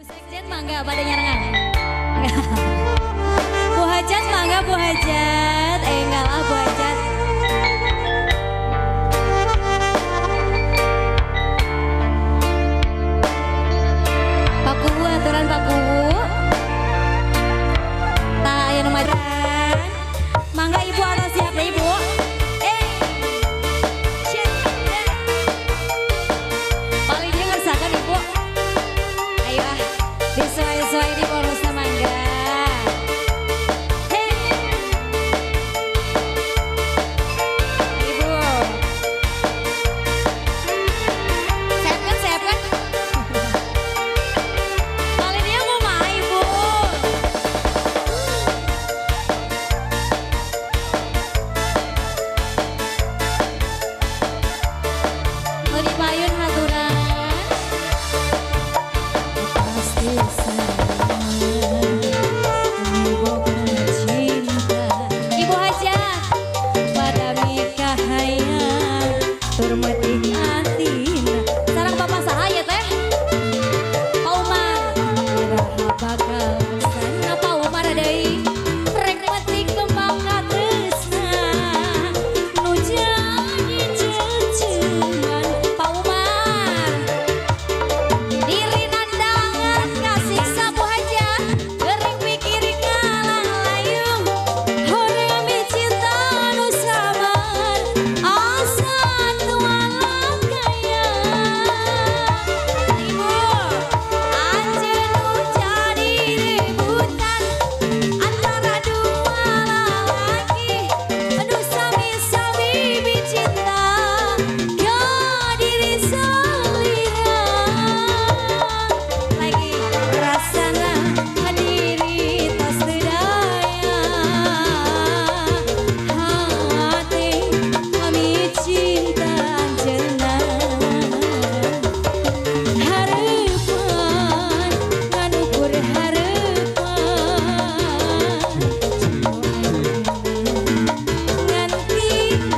Sekjen mangga pada nyarangan. Bu Hajat mangga Bu Hajat. Enggak lah Bu Hajat. Pak Kubu aturan Pak Kubu. Tak aya nu maju. Mangga Ibu atau siap deh Ibu. Paling dia ngersakan Ibu. Ayo ah, disuai-suai di bonusnya mangga. Hey. Ibu. Siapkan, siapkan. Paling dia mau main Ibu. Mau dipayun haturan. Pasti sayang, bukan cinta. Ibu Hajat pada nikah hayang turmeting atina. Sarang bapak sahaya teh Pak Umar iraha bakal sana Pak Umar deui rek meting kembang katresna nu jadi ceceman Pak Umar. Diri nandangan kasih sabu aja gering pikirin ngalah layung orang ambil cinta nu sabar asa nu alam kaya. Ibu anjeun nu jadi rebutan antara dua lalaki anu sami-sami bicinta ya diri salira lagi rasana diri tos teu daya hati kami cinta anjeunna harapan nganukur harapan nganti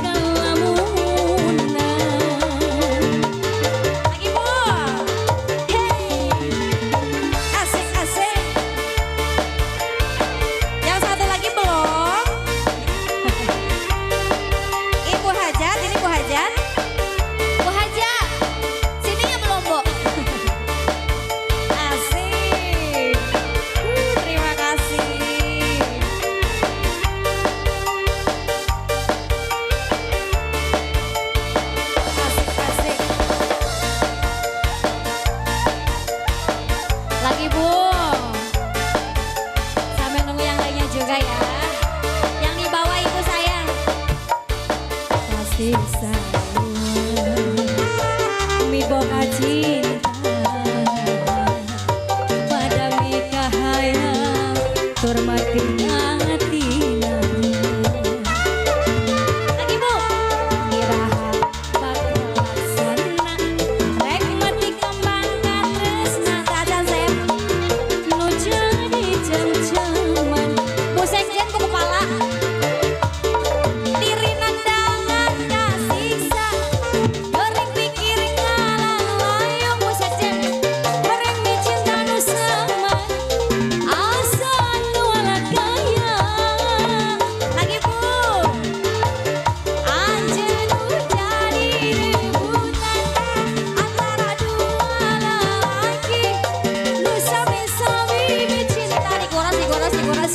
kalamunan lagi Bu. Hey, asik-asik. Yang satu lagi belum. Ibu Hajat, ini Bu Hajat. Bu Hajat, sini ya belum Bu. Asik. Terima kasih. Asik-asik. Lagi Bu. Sampai nunggu yang lainnya juga ya. Yang di bawah Ibu sayang. Pasti sayang. Mi boga cinta. Pada nikah hayang turmating atina. Lagi Bu. Iraha bakal laksana rek metik kembang katresna kacan sep nu jadi cengceman. Bu Sekjen Bu Kepala diri nandangan kasiksa gering pikir ngalah layung Bu Sekjen goreng cinta nu saman asa nu alat kaya. Lagi Bu anjeun nu jadi rebutan antara dua lalaki nu sami-sami bicinta. Dikoras, dikoras, dikoras.